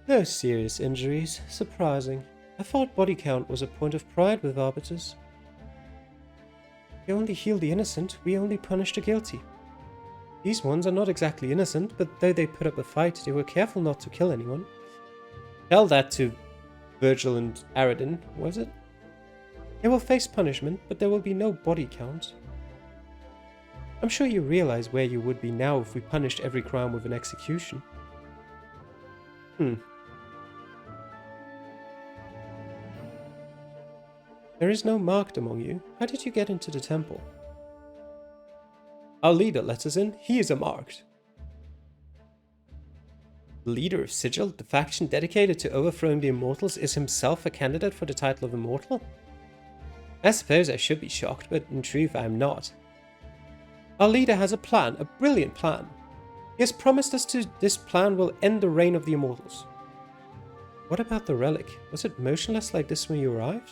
No serious injuries. Surprising. I thought body count was a point of pride with Arbiters. We only heal the innocent, we only punish the guilty. These ones are not exactly innocent, but though they put up a fight, they were careful not to kill anyone. Tell that to Virgil and Aradin, was it? They will face punishment, but there will be no body count. I'm sure you realize where you would be now if we punished every crime with an execution. There is no marked among you. How did you get into the temple? Our leader let us in. He is a marked. The leader of Sigil, the faction dedicated to overthrowing the Immortals, is himself a candidate for the title of Immortal? I suppose I should be shocked, but in truth I am not. Our leader has a plan, a brilliant plan. He has promised us this plan will end the reign of the Immortals. What about the relic? Was it motionless like this when you arrived?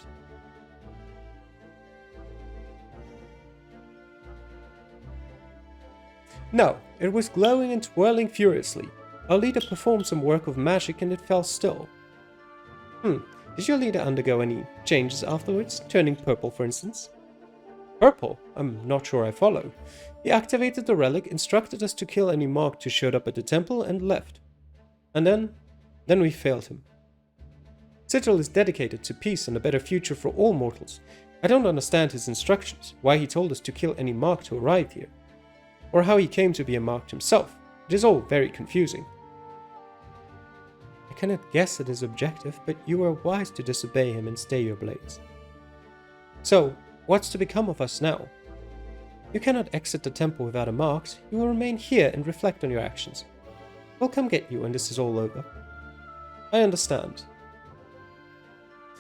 No, it was glowing and twirling furiously. Our leader performed some work of magic and it fell still. Did your leader undergo any changes afterwards? Turning purple, for instance? Purple? I'm not sure I follow. He activated the relic, instructed us to kill any marked who showed up at the temple, and left. And then we failed him. Sigil is dedicated to peace and a better future for all mortals. I don't understand his instructions, why he told us to kill any marked who arrived here, or how he came to be a marked himself. It is all very confusing. I cannot guess at his objective, but you were wise to disobey him and stay your blades. So, what's to become of us now? You cannot exit the temple without a marked. You will remain here and reflect on your actions. We'll come get you when this is all over. I understand.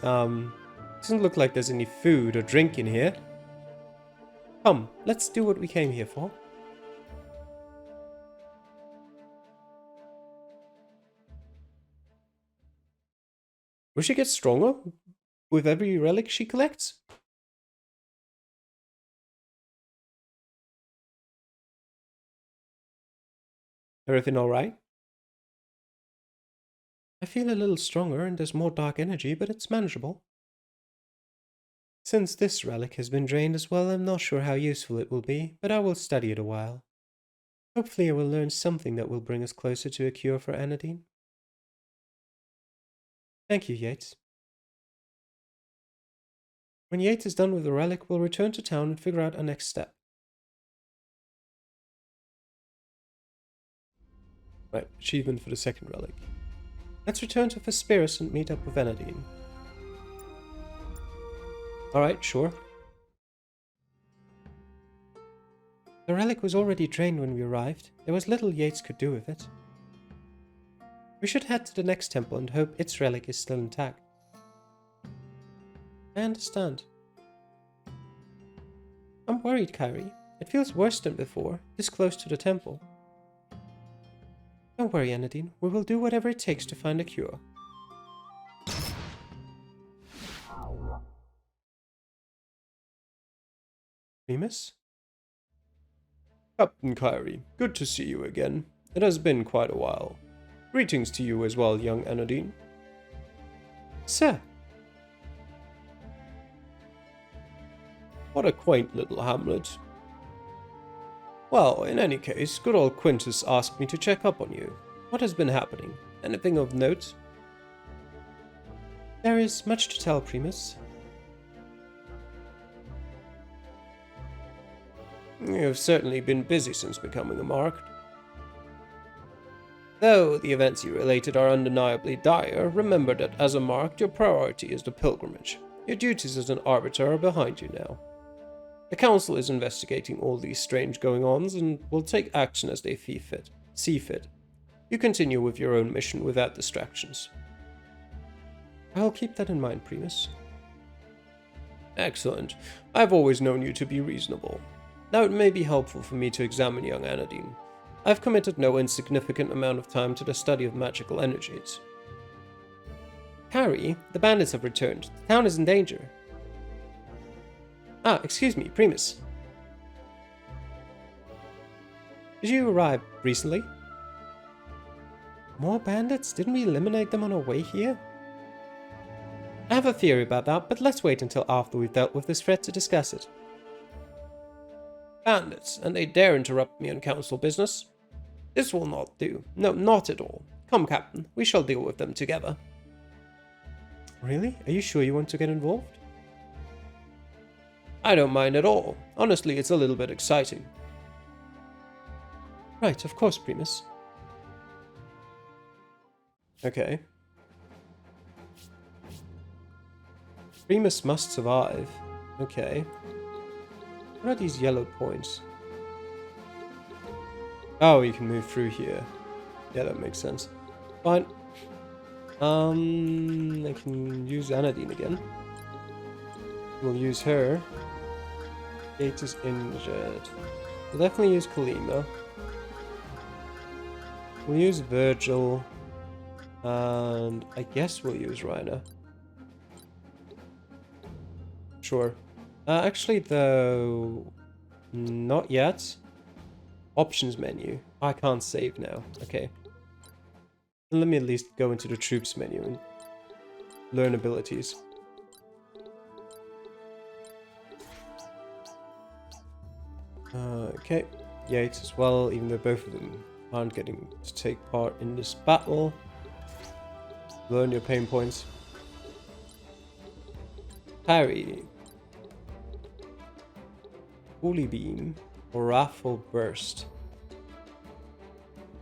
Doesn't look like there's any food or drink in here. Come, let's do what we came here for. Will she get stronger with every relic she collects? Everything alright? I feel a little stronger and there's more dark energy, but it's manageable. Since this relic has been drained as well, I'm not sure how useful it will be, but I will study it a while. Hopefully I will learn something that will bring us closer to a cure for Anadine. Thank you, Yates. When Yates is done with the relic, we'll return to town and figure out our next step. Right, achievement for the second relic. Let's return to Vesperus and meet up with Anadine. Alright, sure. The relic was already drained when we arrived. There was little Yates could do with it. We should head to the next temple and hope its relic is still intact. I understand. I'm worried, Kyrie. It feels worse than before, this close to the temple. Don't worry, Anadine. We will do whatever it takes to find a cure. Remus? Captain Kyrie, good to see you again. It has been quite a while. Greetings to you as well, young Anadine. Sir. What a quaint little hamlet. Well, in any case, good old Quintus asked me to check up on you. What has been happening? Anything of note? There is much to tell, Primus. You have certainly been busy since becoming a marked. Though the events you related are undeniably dire, remember that as a marked, your priority is the pilgrimage. Your duties as an arbiter are behind you now. The Council is investigating all these strange going-ons and will take action as they see fit. You continue with your own mission without distractions. I'll keep that in mind, Primus. Excellent. I've always known you to be reasonable. Now it may be helpful for me to examine young Anadine. I've committed no insignificant amount of time to the study of magical energies. Harry, the bandits have returned. The town is in danger. Ah, excuse me, Primus. Did you arrive recently? More bandits? Didn't we eliminate them on our way here? I have a theory about that, but let's wait until after we've dealt with this threat to discuss it. Bandits, and they dare interrupt me on council business. This will not do. No, not at all. Come, Captain, we shall deal with them together. Really? Are you sure you want to get involved? I don't mind at all. Honestly, it's a little bit exciting. Right, of course, Primus. Okay. Primus must survive. Okay. What are these yellow points? Oh, you can move through here. Yeah, that makes sense. Fine. I can use Anadine again. We'll use her. Gate is injured. We'll definitely use Kalima. We'll use Virgil. And I guess we'll use Reiner. Sure. Actually, though, not yet. Options menu. I can't save now. Okay. Let me at least go into the troops menu and learn abilities. Okay. Yates as well, even though both of them aren't getting to take part in this battle. Learn your pain points. Parry. Holy Beam or Wrathful Burst.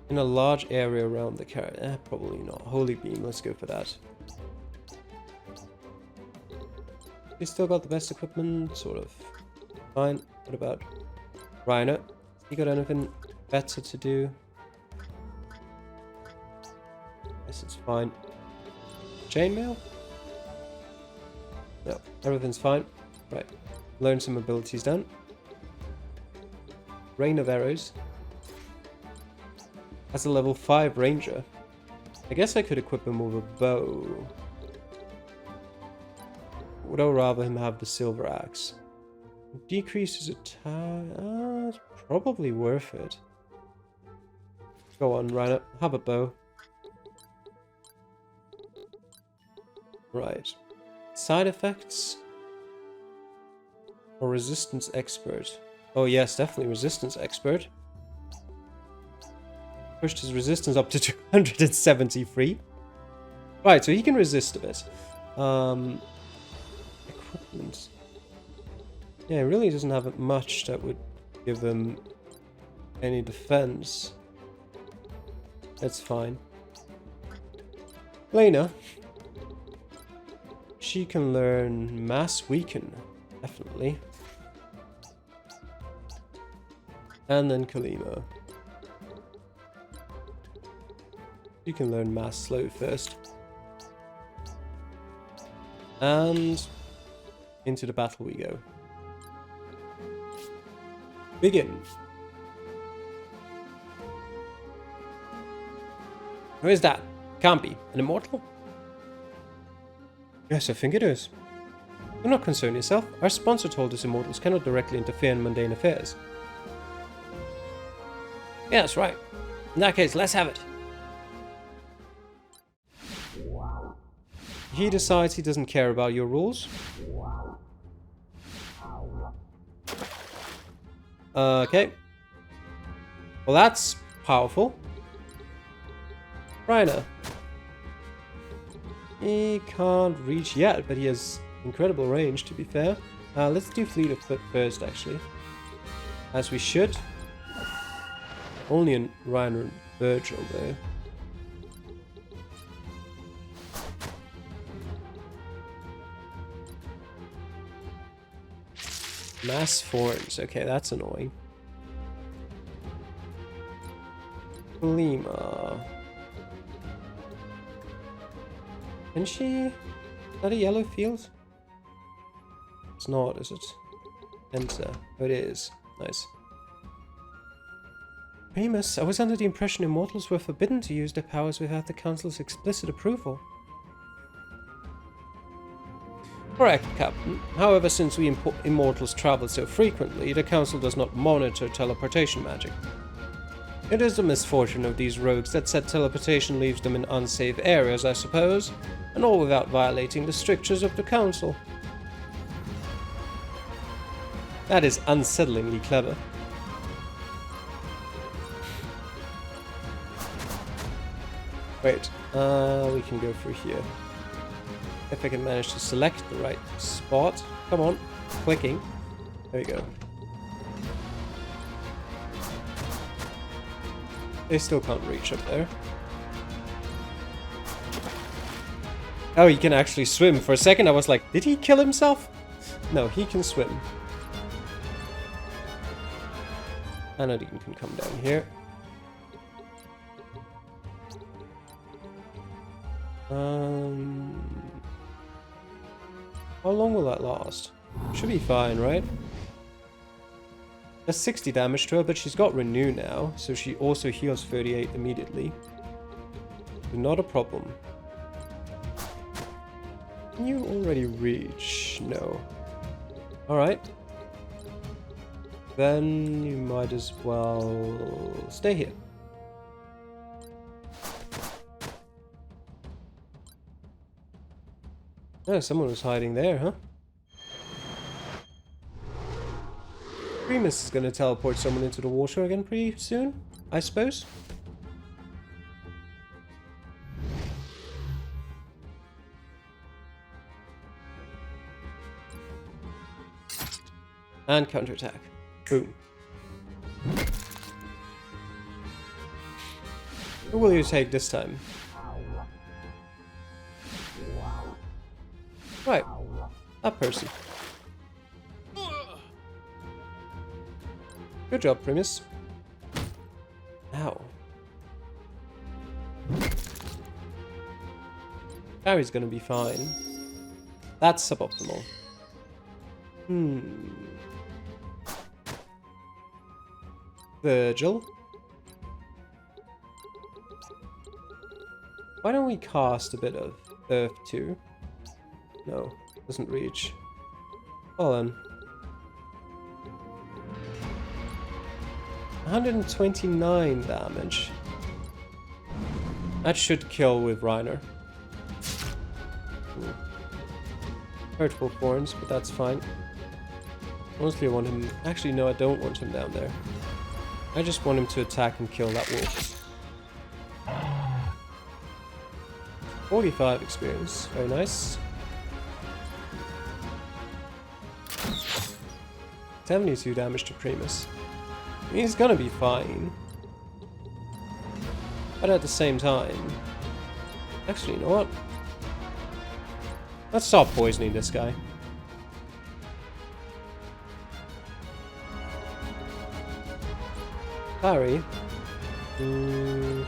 In a large area around the carrot. Probably not. Holy Beam, let's go for that. You still got the best equipment? Sort of. Fine. What about Reiner? You got anything better to do? Yes, it's fine. Chainmail? No, everything's fine. Right. Learn some abilities then. Rain of Arrows. As a level 5 ranger. I guess I could equip him with a bow. Would I rather him have the silver axe? Decreases attack. It's probably worth it. Go on, Reiner. Have a bow. Right. Side effects? Or resistance expert? Oh yes, definitely resistance expert. Pushed his resistance up to 273. Right, so he can resist a bit. Equipment. Yeah, he really doesn't have much that would give him any defense. That's fine. Lena. She can learn Mass Weaken, definitely. And then Kalima. You can learn Mass Slow first. And into the battle we go. Begin. Who is that? Can't be. An immortal? Yes, I think it is. Do not concern yourself. Our sponsor told us immortals cannot directly interfere in mundane affairs. Yeah, that's right. In that case, let's have it. He decides he doesn't care about your rules. Okay. Well, that's powerful. Reiner. He can't reach yet, but he has incredible range, to be fair. Let's do Fleet of Foot first, actually. As we should. Only in Reiner and Virgil, though. Mass Forms. Okay, that's annoying. Lima. Can she... Is that a yellow field? It's not, is it? Enter. Oh, it is. Nice. Remus, I was under the impression immortals were forbidden to use their powers without the Council's explicit approval. Correct, Captain. However, since we immortals travel so frequently, the Council does not monitor teleportation magic. It is the misfortune of these rogues that said teleportation leaves them in unsafe areas, I suppose, and all without violating the strictures of the council. That is unsettlingly clever. Wait, we can go through here. If I can manage to select the right spot. Come on, clicking. There we go. They still can't reach up there. Oh, he can actually swim. For a second I was like, did he kill himself? No, he can swim. Anodine can come down here. How long will that last? Should be fine, right? That's 60 damage to her, but she's got Renew now, so she also heals 38 immediately. Not a problem. Can you already reach? No. Alright. Then you might as well stay here. Oh, someone was hiding there, huh? Primus is gonna teleport someone into the water again pretty soon, I suppose. And counterattack. Boom. Who will you take this time? Right. That person. Good job, Primus. Ow. Harry's gonna be fine. That's suboptimal. Virgil? Why don't we cast a bit of Earth too? No, doesn't reach. Well then. 129 damage. That should kill with Reiner. Hurtful thorns, but that's fine. Mostly I want him... Actually, no, I don't want him down there. I just want him to attack and kill that wolf. 45 experience. Very nice. 72 damage to Primus. He's gonna be fine. But at the same time... Actually, you know what? Let's stop poisoning this guy. Harry. Who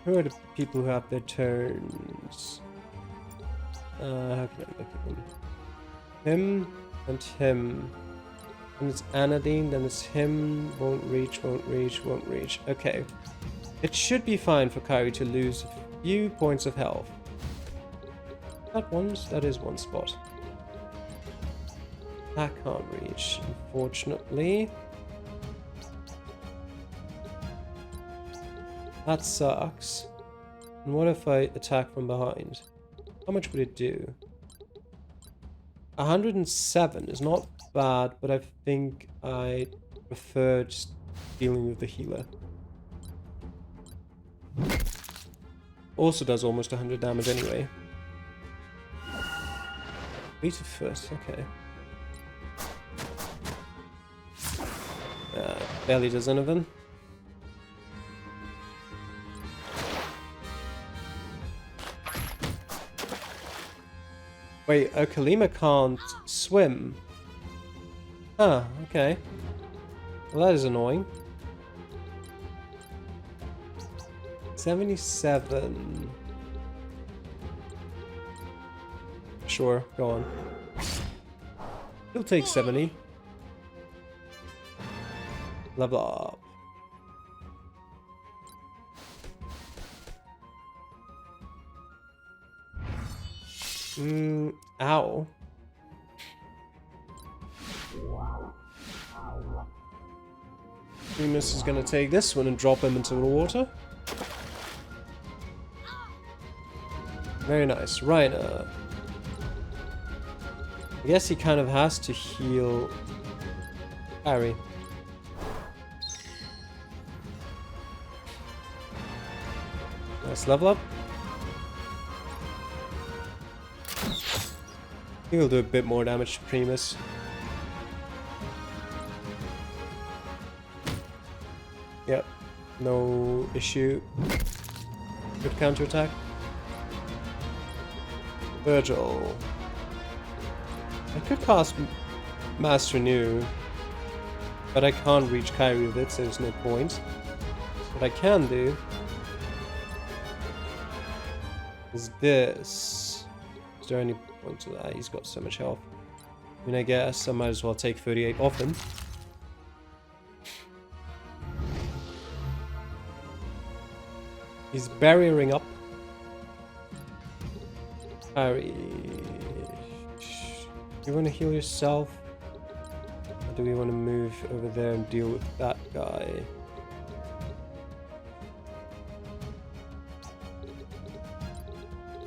are the people who have their turns? How can I look at them? Him and him. And it's Anodine, then it's him. Won't reach, won't reach, won't reach. Okay. It should be fine for Kyrie to lose a few points of health. That is one spot. I can't reach, unfortunately. That sucks. And what if I attack from behind? How much would it do? 107 is not bad, but I think I prefer just dealing with the healer. Also does almost 100 damage anyway. Beat it first, okay. Barely does anything. Wait, Kalima can't swim. Huh, okay. Well, that is annoying. 77. Sure, go on. He'll take 70. Level up. Ow. Primus is gonna take this one and drop him into the water. Very nice. Reiner. I guess he kind of has to heal Harry. Nice level up. He'll do a bit more damage to Primus. Yep, no issue. Good counterattack. Virgil. I could cast Master New, but I can't reach Kyrie with it, so there's no point. So what I can do is this. Is there any point to that? He's got so much health. I mean, I guess I might as well take 38 off him. He's barriering up. Harry, you want to heal yourself? Or do we want to move over there and deal with that guy?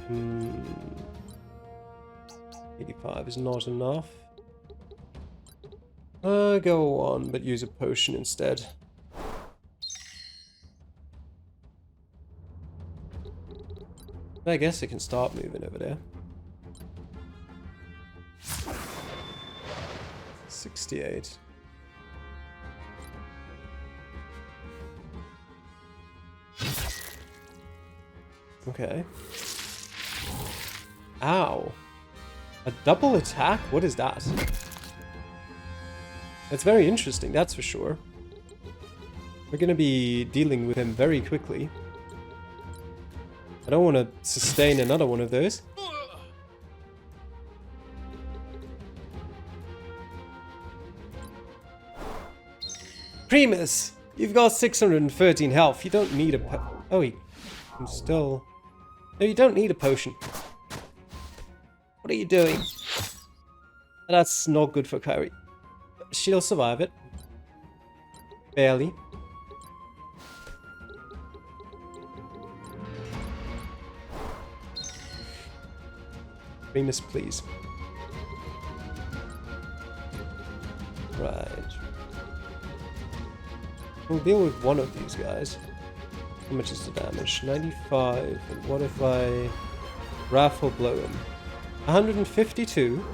Hmm. 85 is not enough. Go on, but use a potion instead. I guess I can start moving over there. 68. Okay. Ow. A double attack? What is that? That's very interesting, that's for sure. We're gonna be dealing with him very quickly. I don't want to sustain another one of those. Primus! You've got 613 health. You don't need a oh, I'm still... No, you don't need a potion. What are you doing? That's not good for Kyrie. She'll survive it. Barely. Primus, please. Right. We'll deal with one of these guys. How much is the damage? 95. And what if I raffle blow him? 152.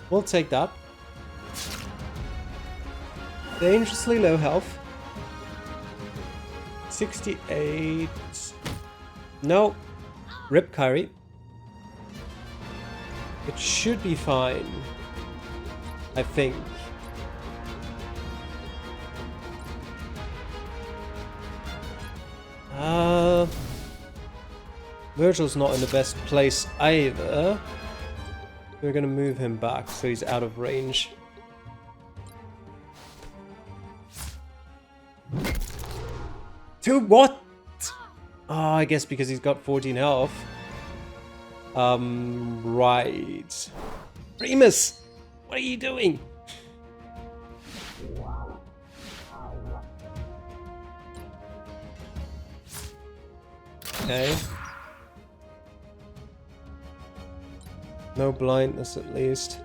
We'll take that. Dangerously low health. 68. No. Rip Kyrie. It should be fine, I think. Virgil's not in the best place either. We're gonna move him back so he's out of range. To what? Oh, I guess because he's got 14 health. Right. Primus! What are you doing? Okay. No blindness at least.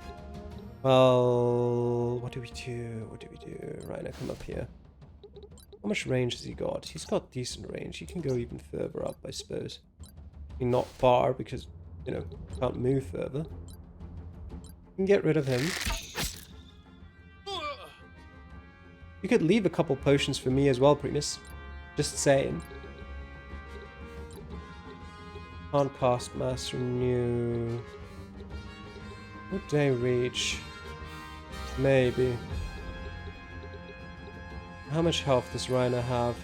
Well, what do we do? What do we do? Right, now come up here. How much range has he got? He's got decent range. He can go even further up, I suppose. I mean, not far because, you know, can't move further. You can get rid of him. You could leave a couple potions for me as well, Primus. Just saying. Can't cast Master New. Would they reach? Maybe. How much health does Reiner have?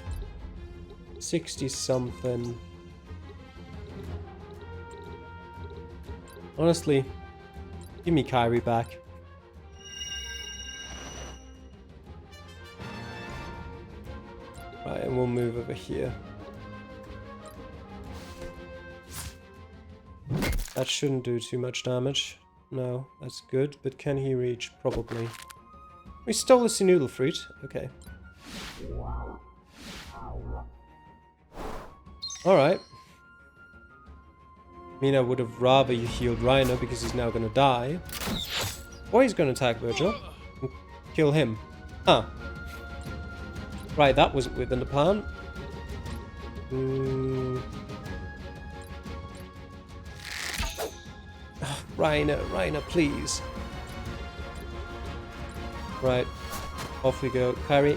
60 something. Honestly, give me Kyrie back. Right, and we'll move over here. That shouldn't do too much damage. No, that's good, but can he reach? Probably. We stole the noodle fruit. Okay. Alright. I mean, I would have rather you healed Rhino because he's now gonna die. Or he's gonna attack Virgil and kill him. Huh. Right, that wasn't within the plan. Rhino, please. Right. Off we go. Parry.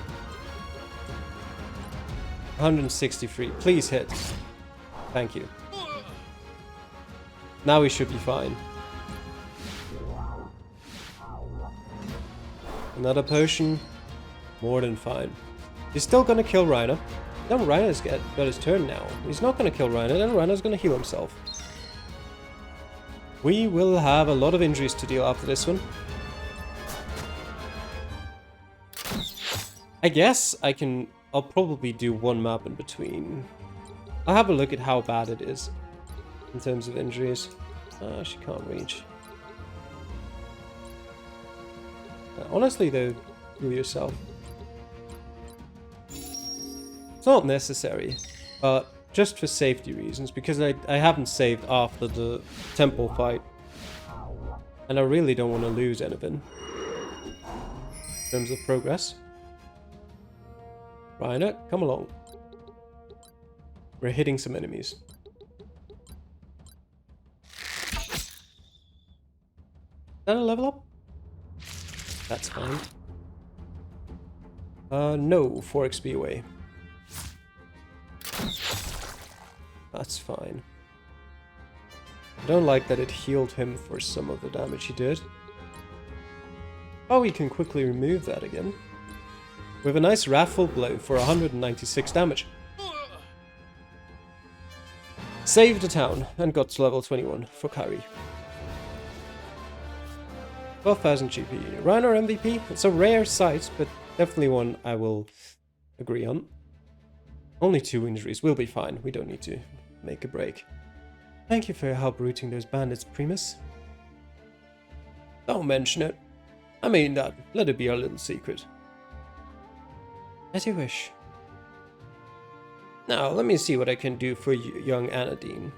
163. Please hit. Thank you. Now we should be fine. Another potion. More than fine. He's still gonna kill Rhino. Then Rhino's got his turn now. He's not gonna kill Rhino, then Rhino's gonna heal himself. We will have a lot of injuries to deal after this one. I guess I'll probably do one map in between. I'll have a look at how bad it is in terms of injuries. She can't reach. Honestly though, heal yourself. It's not necessary, but just for safety reasons, because I haven't saved after the temple fight. And I really don't want to lose anything in terms of progress. Rhino, come along. We're hitting some enemies. Is that a level up? That's fine. No, 4 XP away. That's fine. I don't like that it healed him for some of the damage he did. Oh, we can quickly remove that again. With a nice wrathful blow for 196 damage. Saved the town and got to level 21 for Kyrie. 12,000 GP. Rhino MVP? It's a rare sight, but definitely one I will agree on. Only 2 injuries. We'll be fine. We don't need to make a break. Thank you for your help routing those bandits, Primus. Don't mention it. I mean that. Let it be our little secret. As you wish. Now, let me see what I can do for you, young Anadine.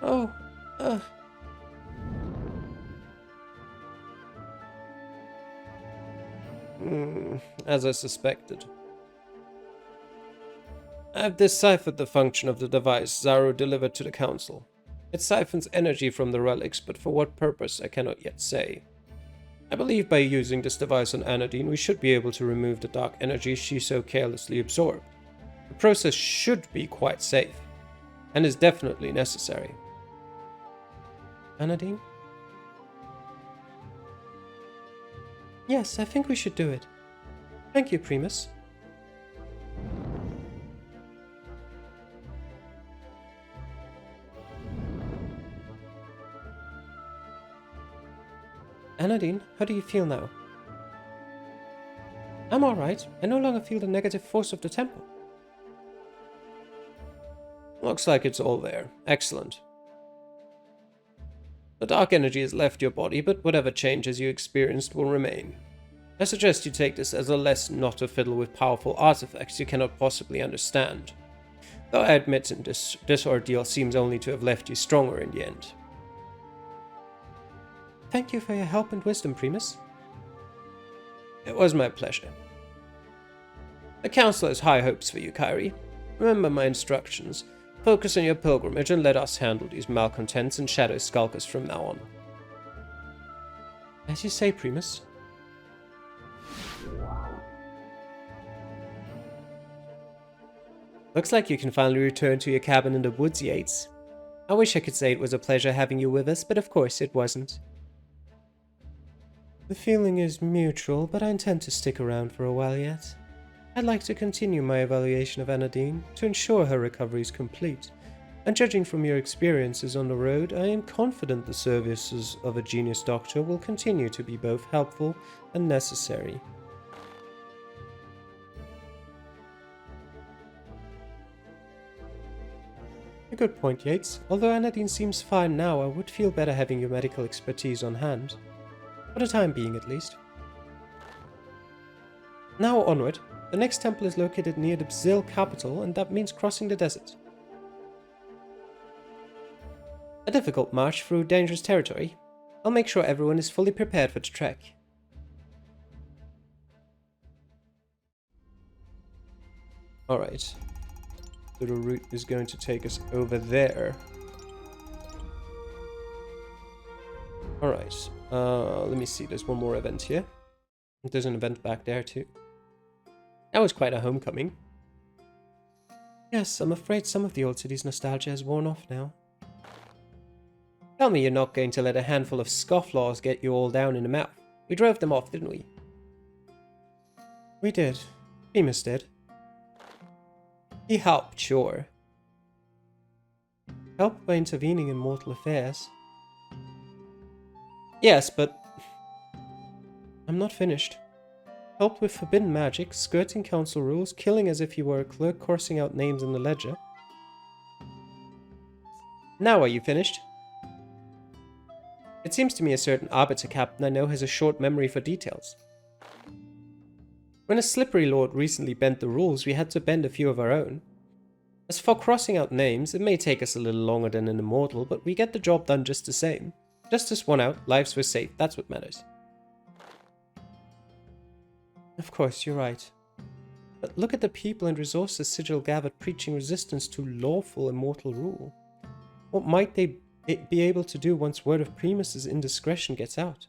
Oh, as I suspected. I have deciphered the function of the device Zaru delivered to the Council. It siphons energy from the relics, but for what purpose I cannot yet say. I believe by using this device on Anadine, we should be able to remove the dark energy she so carelessly absorbed. The process should be quite safe, and is definitely necessary. Anadine? Yes, I think we should do it. Thank you, Primus. Anadine, how do you feel now? I'm alright. I no longer feel the negative force of the temple. Looks like it's all there. Excellent. The dark energy has left your body, but whatever changes you experienced will remain. I suggest you take this as a lesson not to fiddle with powerful artifacts you cannot possibly understand. Though I admit this ordeal seems only to have left you stronger in the end. Thank you for your help and wisdom, Primus. It was my pleasure. The Council has high hopes for you, Kyrie. Remember my instructions. Focus on your pilgrimage and let us handle these malcontents and shadow skulkers from now on. As you say, Primus. Looks like you can finally return to your cabin in the woods, Yates. I wish I could say it was a pleasure having you with us, but of course it wasn't. The feeling is mutual, but I intend to stick around for a while yet. I'd like to continue my evaluation of Anadine to ensure her recovery is complete, and judging from your experiences on the road, I am confident the services of a genius doctor will continue to be both helpful and necessary. good point, Yates. Although Anadine seems fine now, I would feel better having your medical expertise on hand. For the time being, at least. Now onward. The next temple is located near the Bzil capital, and that means crossing the desert. A difficult march through dangerous territory. I'll make sure everyone is fully prepared for the trek. Alright. So the route is going to take us over there. Alright. Let me see. There's one more event here. There's an event back there too. That was quite a homecoming. Yes, I'm afraid some of the old city's nostalgia has worn off now. Tell me you're not going to let a handful of scofflaws get you all down in the mouth. We drove them off, didn't we? We did. Remus did. He helped, sure. Helped by intervening in mortal affairs. Yes, but... I'm not finished. Helped with forbidden magic, skirting council rules, killing as if he were a clerk, coursing out names in the ledger. Now are you finished? It seems to me a certain Arbiter captain I know has a short memory for details. When a slippery lord recently bent the rules, we had to bend a few of our own. As for crossing out names, it may take us a little longer than an immortal, but we get the job done just the same. Justice won out, lives were saved, that's what matters. Of course, you're right. But look at the people and resources Sigil gathered preaching resistance to lawful immortal rule. What might they be able to do once word of Primus's indiscretion gets out?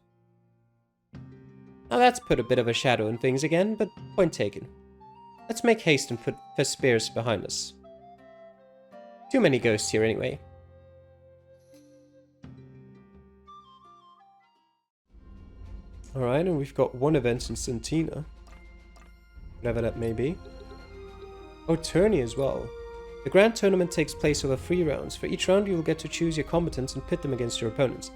Now that's put a bit of a shadow in things again, but point taken. Let's make haste and put Vespers behind us. Too many ghosts here anyway. Alright, and we've got one event in Centina. Whatever that may be. Oh, tourney as well. The grand tournament takes place over 3 rounds. For each round you will get to choose your combatants and pit them against your opponents.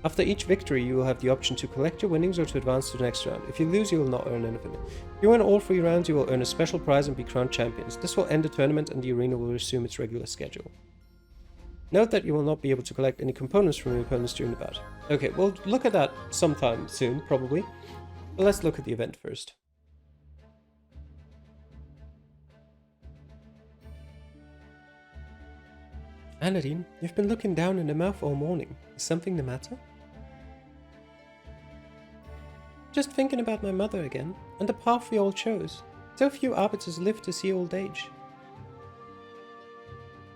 After each victory you will have the option to collect your winnings or to advance to the next round. If you lose you will not earn anything. If you win all 3 rounds you will earn a special prize and be crowned champions. This will end the tournament and the arena will resume its regular schedule. Note that you will not be able to collect any components from your opponents during the bout. Okay, we'll look at that sometime soon, probably. But let's look at the event first. Anadine, you've been looking down in the mouth all morning. Is something the matter? Just thinking about my mother again, and the path we all chose. So few Arbiters live to see old age.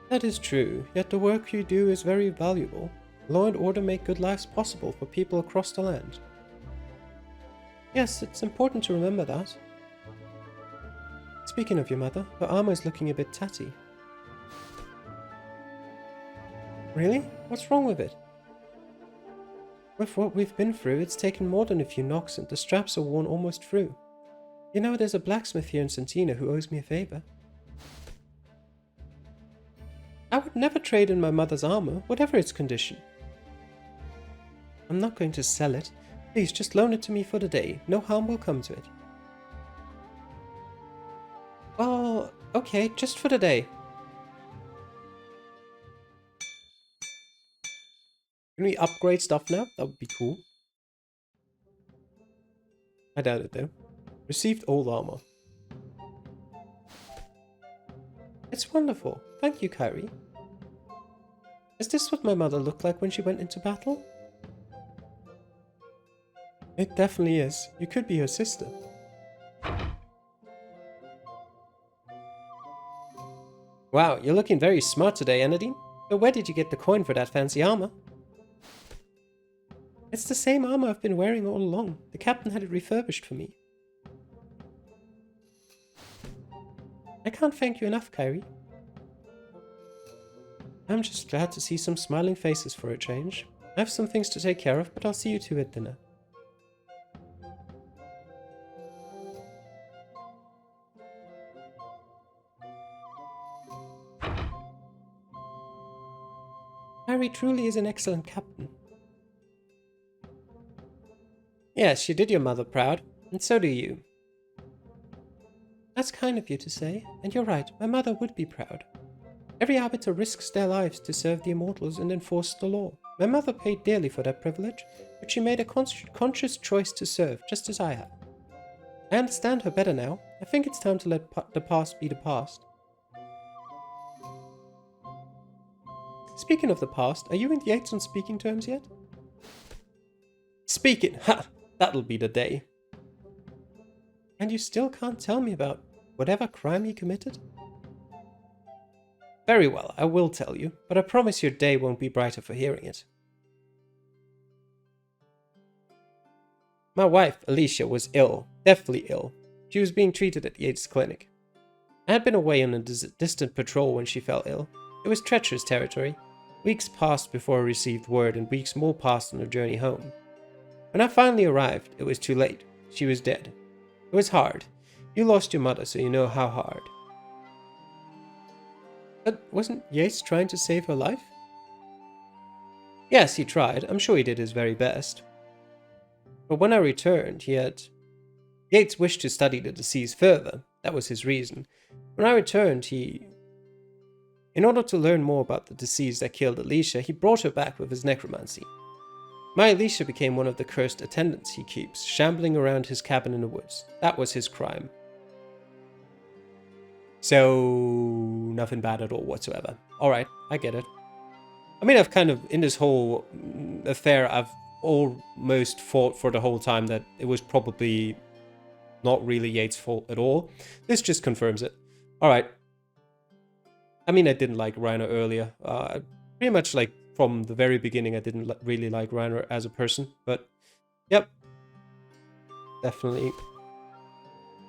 That is true, yet the work you do is very valuable. Law and order make good lives possible for people across the land. Yes, it's important to remember that. Speaking of your mother, her armor is looking a bit tatty. Really? What's wrong with it? With what we've been through, it's taken more than a few knocks and the straps are worn almost through. You know, there's a blacksmith here in Centina who owes me a favor. I would never trade in my mother's armor, whatever its condition. I'm not going to sell it. Please, just loan it to me for the day. No harm will come to it. Well, okay, just for the day. Can we upgrade stuff now? That would be cool. I doubt it though. Received old armor. It's wonderful. Thank you, Kyrie. Is this what my mother looked like when she went into battle? It definitely is. You could be her sister. Wow, you're looking very smart today, Anadine. But where did you get the coin for that fancy armor? It's the same armor I've been wearing all along. The captain had it refurbished for me. I can't thank you enough, Kyrie. I'm just glad to see some smiling faces for a change. I have some things to take care of, but I'll see you two at dinner. Harry truly is an excellent captain. Yes, you did your mother proud, and so do you. That's kind of you to say, and you're right, my mother would be proud. Every Arbiter risks their lives to serve the immortals and enforce the law. My mother paid dearly for that privilege, but she made a conscious choice to serve, just as I have. I understand her better now. I think it's time to let the past be the past. Speaking of the past, are you and Yates on speaking terms yet? Speaking! Ha! That'll be the day. And you still can't tell me about whatever crime he committed? Very well, I will tell you, but I promise your day won't be brighter for hearing it. My wife, Alicia, was ill, deathly ill. She was being treated at Yates' clinic. I had been away on a distant patrol when she fell ill. It was treacherous territory. Weeks passed before I received word, and weeks more passed on her journey home. When I finally arrived, it was too late. She was dead. It was hard. You lost your mother, so you know how hard. But wasn't Yates trying to save her life? Yes, he tried. I'm sure he did his very best. But when I returned, Yates wished to study the disease further. That was his reason. When I returned, in order to learn more about the disease that killed Alicia, he brought her back with his necromancy. My Alicia became one of the cursed attendants he keeps, shambling around his cabin in the woods. That was his crime. So, nothing bad at all whatsoever. Alright, I get it. I mean, I've kind of, in this whole affair, I've almost thought for the whole time that it was probably not really Yates' fault at all. This just confirms it. Alright. I mean, I didn't like Reiner earlier. Pretty much like from the very beginning, I didn't really like Reiner as a person. But, yep. Definitely.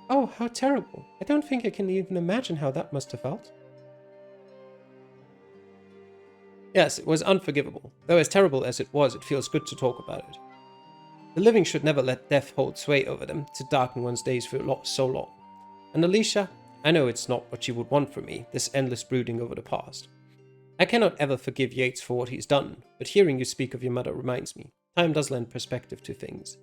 Oh, how terrible. I don't think I can even imagine how that must have felt. Yes, it was unforgivable. Though as terrible as it was, it feels good to talk about it. The living should never let death hold sway over them, to darken one's days for so long. And Alicia, I know it's not what she would want from me, this endless brooding over the past. I cannot ever forgive Yates for what he's done, but hearing you speak of your mother reminds me. Time does lend perspective to things.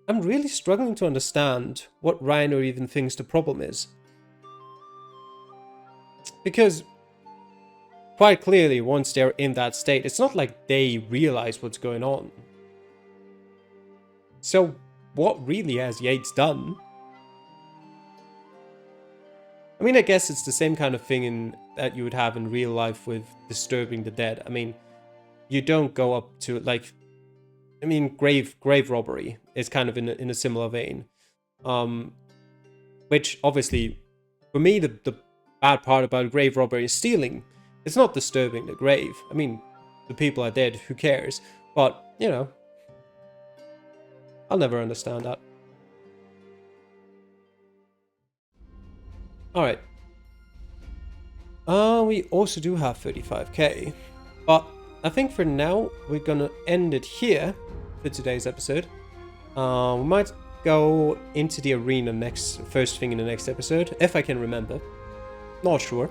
I'm really struggling to understand what Reiner even thinks the problem is. Because, quite clearly, once they're in that state, it's not like they realize what's going on. So, what really has Yates done? I mean, I guess it's the same kind of thing that you would have in real life with disturbing the dead. I mean, you don't go up to, like... I mean, grave robbery is kind of in a similar vein. Which, obviously, for me, the bad part about grave robbery is stealing. It's not disturbing the grave. I mean, the people are dead, who cares? But, you know, I'll never understand that. Alright. We also do have 35k. But I think for now, we're gonna end it here for today's episode. We might go into the arena first thing in the next episode, if I can remember. Not sure.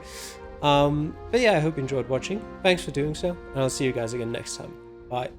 But yeah, I hope you enjoyed watching. Thanks for doing so, and I'll see you guys again next time. Bye.